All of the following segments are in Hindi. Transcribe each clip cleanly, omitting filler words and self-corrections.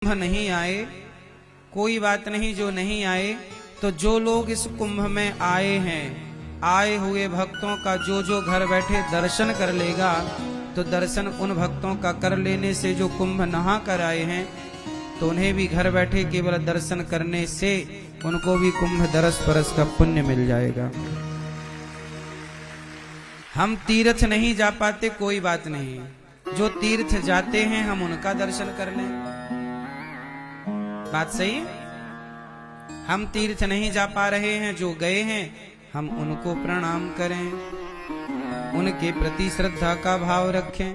कुंभ नहीं आए, कोई बात नहीं जो नहीं आए, तो जो लोग इस कुंभ में आए हैं, आए हुए भक्तों का जो घर बैठे दर्शन कर लेगा, तो दर्शन उन भक्तों का कर लेने से जो कुंभ नहा कर आए हैं, तो उन्हें भी घर बैठे केवल दर्शन करने से उनको भी कुंभ दरस परस का पुण्य मिल जाएगा। हम तीर्थ नहीं जा पाते, कोई बात नहीं, जो तीर्थ जाते हैं हम उनका दर्शन कर लें। बात सही है? हम तीर्थ नहीं जा पा रहे हैं, जो गए हैं हम उनको प्रणाम करें, उनके प्रति श्रद्धा का भाव रखें।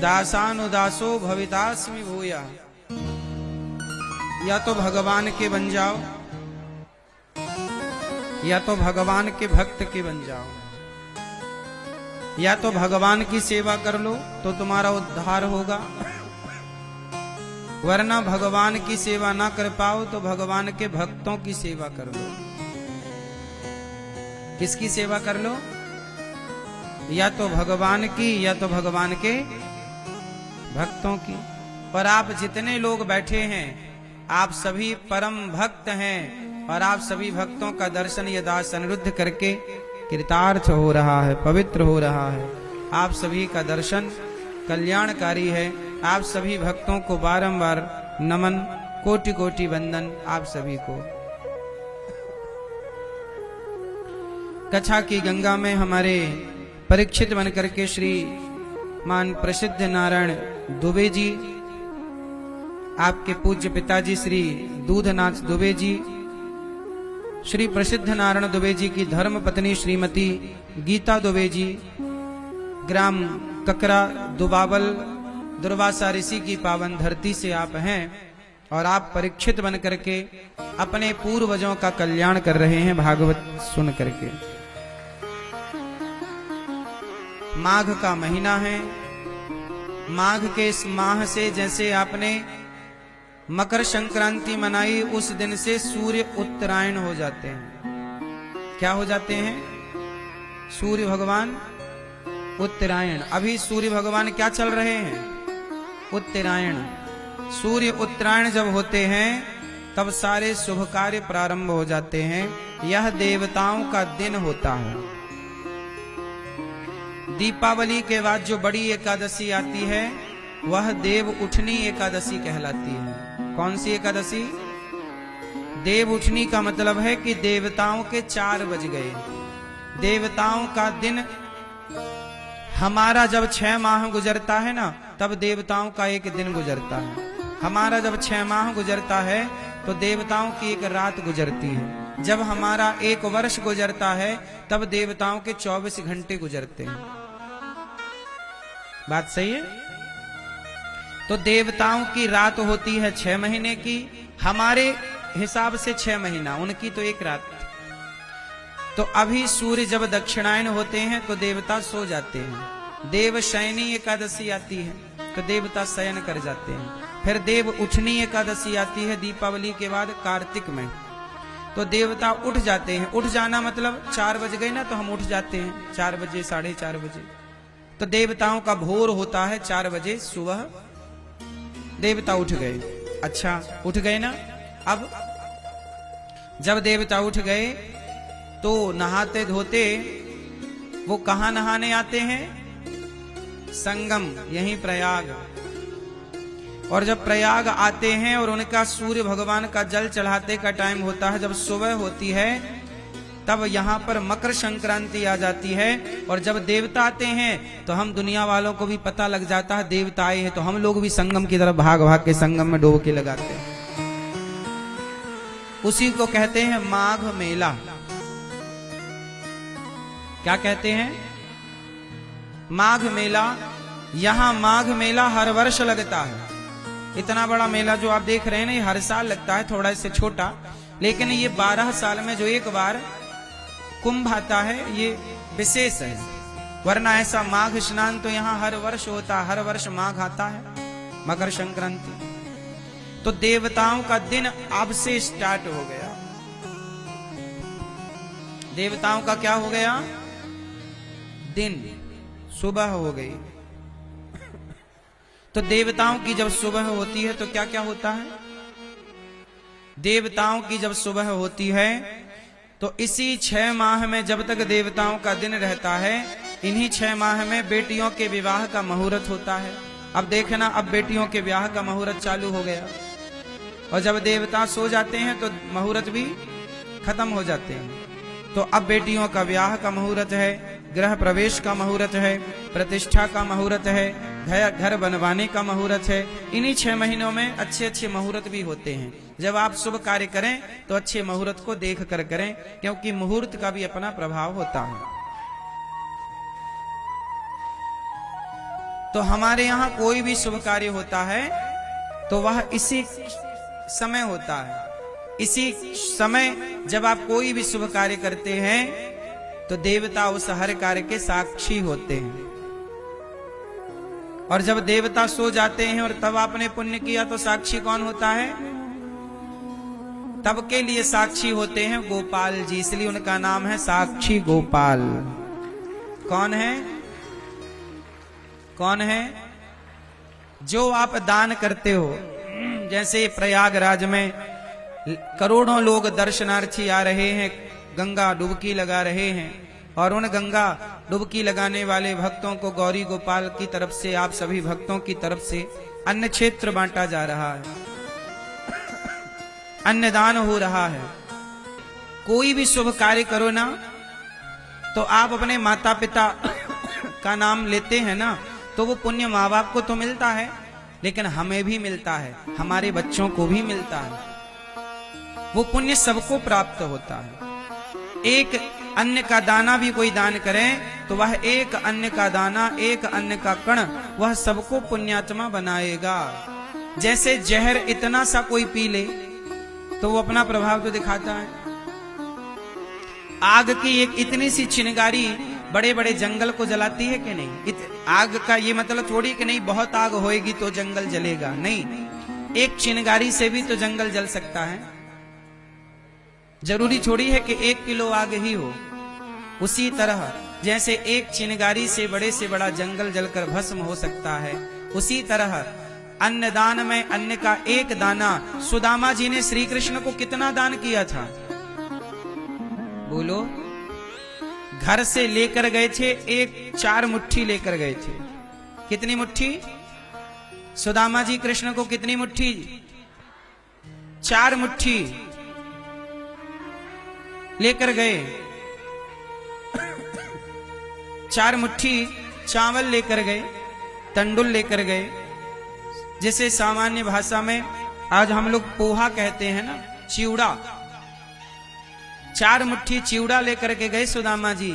दासानुदासो भवितास्मि भूया, या तो भगवान के बन जाओ या तो भगवान के भक्त के बन जाओ, या तो भगवान की सेवा कर लो तो तुम्हारा उद्धार होगा, वरना भगवान की सेवा ना कर पाओ तो भगवान के भक्तों की सेवा कर लो। किसकी सेवा कर लो? या तो भगवान की या तो भगवान के भक्तों की। पर आप जितने लोग बैठे हैं आप सभी परम भक्त हैं, और आप सभी भक्तों का दर्शन ये दास अनिरुद्ध करके कृतार्थ हो रहा है, पवित्र हो रहा है। आप सभी का दर्शन कल्याणकारी है। आप सभी भक्तों को बारंबार नमन, कोटि कोटि वंदन आप सभी को। कच्छा की गंगा में हमारे परीक्षित बनकर के श्री मान प्रसिद्ध नारायण दुबे जी, आपके पूज्य पिताजी श्री दूधनाथ दुबे जी, श्री प्रसिद्ध नारायण दुबे जी की धर्म पत्नी श्रीमती गीता दुबे जी, ग्राम ककरा दुबावल दुर्वासा ऋषि की पावन धरती से आप हैं, और आप परीक्षित बन करके अपने पूर्वजों का कल्याण कर रहे हैं भागवत सुन करके। माघ का महीना है, माघ के इस माह से जैसे आपने मकर संक्रांति मनाई, उस दिन से सूर्य उत्तरायण हो जाते हैं। क्या हो जाते हैं? सूर्य भगवान उत्तरायण। अभी सूर्य भगवान क्या चल रहे हैं? उत्तरायण। सूर्य उत्तरायण जब होते हैं तब सारे शुभ कार्य प्रारंभ हो जाते हैं। यह देवताओं का दिन होता है। दीपावली के बाद जो बड़ी एकादशी आती है वह देव उठनी एकादशी कहलाती है। कौन सी एकादशी? देव उठनी का मतलब है कि देवताओं के 4 बज गए। देवताओं का दिन, हमारा जब 6 माह गुजरता है ना, तब देवताओं का एक दिन गुजरता है। हमारा जब 6 माह गुजरता है तो देवताओं की एक रात गुजरती है। जब हमारा 1 वर्ष गुजरता है तब देवताओं के 24 घंटे गुजरते हैं। बात सही है? तो देवताओं की रात होती है 6 महीने की, हमारे हिसाब से 6 महीना, उनकी तो 1 रात। तो अभी सूर्य जब दक्षिणायन होते हैं तो देवता सो जाते हैं। देव शयनी एकादशी आती है तो देवता शयन कर जाते हैं। फिर देव उठनी एकादशी आती है दीपावली के बाद कार्तिक में, तो देवता उठ जाते हैं। उठ जाना मतलब 4 बज गए ना तो हम उठ जाते हैं, 4 बजे 4:30 बजे। तो देवताओं का भोर होता है 4 बजे सुबह, देवता उठ गए। अच्छा, उठ गए ना। अब जब देवता उठ गए तो नहाते धोते वो कहां नहाने आते हैं? संगम, यहीं प्रयाग। और जब प्रयाग आते हैं और उनका सूर्य भगवान का जल चढ़ाते का टाइम होता है, जब सुबह होती है तब यहाँ पर मकर संक्रांति आ जाती है। और जब देवता आते हैं तो हम दुनिया वालों को भी पता लग जाता है देवता आए हैं, तो हम लोग भी संगम की तरफ भाग भाग के संगम में डुबकी लगाते हैं। उसी को कहते हैं माघ मेला। क्या कहते हैं? माघ मेला। यहां माघ मेला हर वर्ष लगता है। इतना बड़ा मेला जो आप देख रहे हैं ना, ये हर साल लगता है, थोड़ा इससे छोटा, लेकिन ये 12 साल में जो एक बार कुंभ आता है ये विशेष है। वरना ऐसा माघ स्नान तो यहाँ हर वर्ष होता है, हर वर्ष माघ आता है, मकर संक्रांति। तो देवताओं का दिन अब से स्टार्ट हो गया। देवताओं का क्या हो गया? दिन। सुबह हो गई। तो देवताओं की जब सुबह होती है तो क्या क्या होता है? देवताओं की जब सुबह होती है तो इसी 6 माह में जब तक देवताओं का दिन रहता है, इन्हीं 6 माह में बेटियों के विवाह का मुहूर्त होता है। अब देखना, अब बेटियों के विवाह का मुहूर्त चालू हो गया, और जब देवता सो जाते हैं तो मुहूर्त भी खत्म हो जाते हैं। तो अब बेटियों का विवाह का मुहूर्त है, गृह प्रवेश का मुहूर्त है, प्रतिष्ठा का मुहूर्त है, घर बनवाने का मुहूर्त है। इन्हीं 6 महीनों में अच्छे अच्छे मुहूर्त भी होते हैं। जब आप शुभ कार्य करें तो अच्छे मुहूर्त को देख कर करें, क्योंकि मुहूर्त का भी अपना प्रभाव होता है। तो हमारे यहाँ कोई भी शुभ कार्य होता है तो वह इसी समय होता है। इसी समय जब आप कोई भी शुभ कार्य करते हैं तो देवता उस हर कार्य के साक्षी होते हैं। और जब देवता सो जाते हैं और तब आपने पुण्य किया तो साक्षी कौन होता है? तब के लिए साक्षी होते हैं गोपाल जी, इसलिए उनका नाम है साक्षी गोपाल। कौन है? कौन है? जो आप दान करते हो। जैसे प्रयागराज में करोड़ों लोग दर्शनार्थी आ रहे हैं, गंगा डुबकी लगा रहे हैं, और उन गंगा डुबकी लगाने वाले भक्तों को गौरी गोपाल की तरफ से, आप सभी भक्तों की तरफ से अन्न क्षेत्र बांटा जा रहा है, अन्नदान हो रहा है। कोई भी शुभ कार्य करो ना तो आप अपने माता पिता का नाम लेते हैं ना, तो वो पुण्य माँ बाप को तो मिलता है, लेकिन हमें भी मिलता है, हमारे बच्चों को भी मिलता है। वो पुण्य सबको प्राप्त होता है। एक अन्न का दाना भी कोई दान करे तो वह एक अन्न का दाना, एक अन्न का कण, वह सबको पुण्यात्मा बनाएगा। जैसे जहर इतना सा कोई पी ले तो वो अपना प्रभाव तो दिखाता है। आग की एक इतनी सी चिंगारी बड़े बड़े जंगल को जलाती है कि नहीं? आग का ये मतलब थोड़ी कि नहीं बहुत आग होएगी तो जंगल जलेगा, नहीं, एक चिंगारी से भी तो जंगल जल सकता है। जरूरी थोड़ी है कि 1 किलो आग ही हो। उसी तरह जैसे एक चिंगारी से बड़ा जंगल जलकर भस्म हो सकता है, उसी तरह अन्नदान में अन्न का एक दाना, सुदामा जी ने श्री कृष्ण को कितना दान किया था? बोलो। घर से लेकर गए थे 4 मुट्ठी लेकर गए थे। कितनी मुट्ठी? सुदामा जी कृष्ण को कितनी मुट्ठी? 4 मुट्ठी लेकर गए। 4 मुट्ठी चावल लेकर गए, तंडुल लेकर गए, जिसे सामान्य भाषा में आज हम लोग पोहा कहते हैं ना, चिवड़ा। 4 मुट्ठी चिवड़ा लेकर के गए सुदामा जी,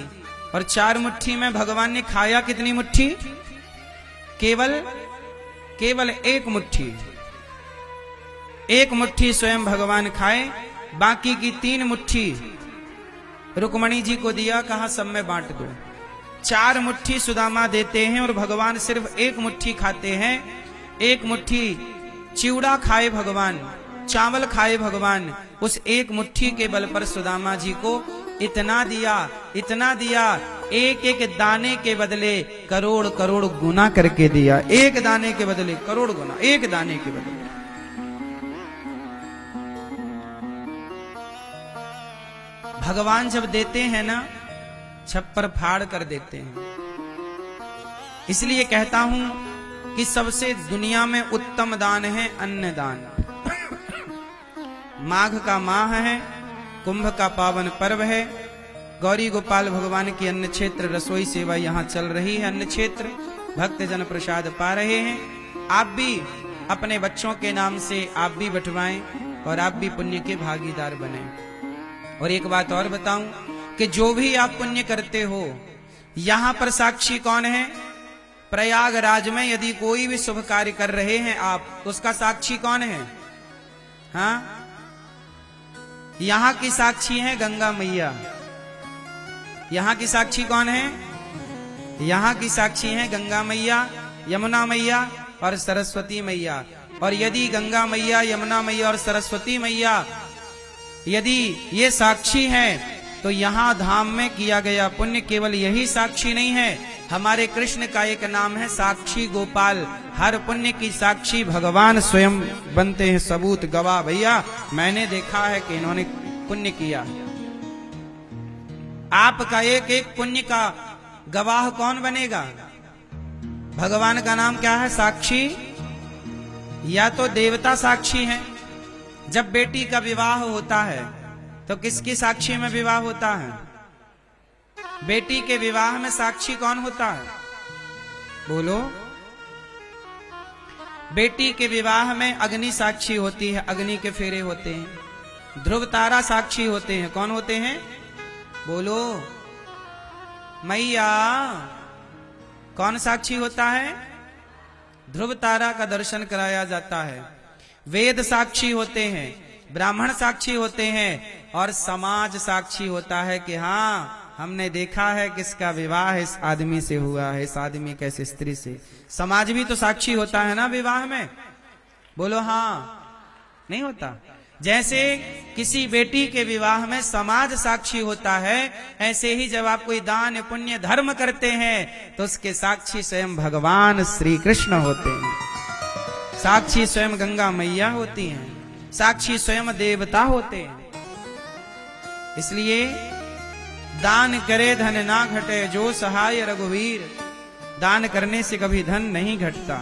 और 4 मुट्ठी में भगवान ने खाया कितनी मुट्ठी? केवल 1 मुट्ठी। 1 मुट्ठी स्वयं भगवान खाए, बाकी की 3 मुट्ठी रुक्मणी जी को दिया, कहा सब में बांट दो। 4 मुट्ठी सुदामा देते हैं और भगवान सिर्फ 1 मुट्ठी खाते हैं। 1 मुट्ठी चिवड़ा खाए भगवान, चावल खाए भगवान। उस 1 मुट्ठी के बल पर सुदामा जी को इतना दिया, एक दाने के बदले करोड़ करोड़ गुना करके दिया। 1 दाने के बदले करोड़ गुना, 1 दाने के बदले। भगवान जब देते हैं ना, छप्पर फाड़ कर देते हैं। इसलिए कहता हूं कि सबसे दुनिया में उत्तम दान है अन्नदान। माघ का माह है, कुंभ का पावन पर्व है, गौरी गोपाल भगवान की अन्न क्षेत्र रसोई सेवा यहाँ चल रही है। अन्न क्षेत्र भक्त जन प्रसाद पा रहे हैं। आप भी अपने बच्चों के नाम से आप भी बंटवाएं और आप भी पुण्य के भागीदार बने। और एक बात और बताऊं कि जो भी आप पुण्य करते हो, यहां पर साक्षी कौन है? प्रयागराज में यदि कोई भी शुभ कार्य कर रहे हैं आप, तो उसका साक्षी कौन है? हाँ, यहां की साक्षी है गंगा मैया। यहां की साक्षी कौन है? यहां की साक्षी है गंगा मैया, यमुना मैया और सरस्वती मैया। और यदि गंगा मैया, यमुना मैया और सरस्वती मैया यदि ये साक्षी हैं, तो यहां धाम में किया गया पुण्य केवल यही साक्षी नहीं है, हमारे कृष्ण का एक नाम है साक्षी गोपाल। हर पुण्य की साक्षी भगवान स्वयं बनते हैं, सबूत गवाह। भैया मैंने देखा है कि इन्होंने पुण्य किया। आपका एक एक पुण्य का गवाह कौन बनेगा? भगवान का नाम क्या है? साक्षी। या तो देवता साक्षी हैं। जब बेटी का विवाह होता है तो किसकी साक्षी में विवाह होता है? बेटी के विवाह में साक्षी कौन होता है? बोलो। बेटी के विवाह में अग्नि साक्षी होती है, अग्नि के फेरे होते हैं। ध्रुव तारा साक्षी होते हैं। कौन होते हैं? बोलो मैया। कौन साक्षी होता है? ध्रुव तारा का दर्शन कराया जाता है। वेद साक्षी होते हैं, ब्राह्मण साक्षी होते हैं, और समाज साक्षी होता है कि हाँ हमने देखा है किसका विवाह इस आदमी से हुआ है, इस आदमी का इस स्त्री से। समाज भी तो साक्षी होता है ना विवाह में। बोलो हाँ, नहीं होता? जैसे किसी बेटी के विवाह में समाज साक्षी होता है, ऐसे ही जब आप कोई दान पुण्य धर्म करते हैं तो उसके साक्षी स्वयं भगवान श्री कृष्ण होते हैं। साक्षी स्वयं गंगा मैया होती हैं, साक्षी स्वयं देवता होते हैं। इसलिए दान करे धन ना घटे, जो सहाय रघुवीर। दान करने से कभी धन नहीं घटता।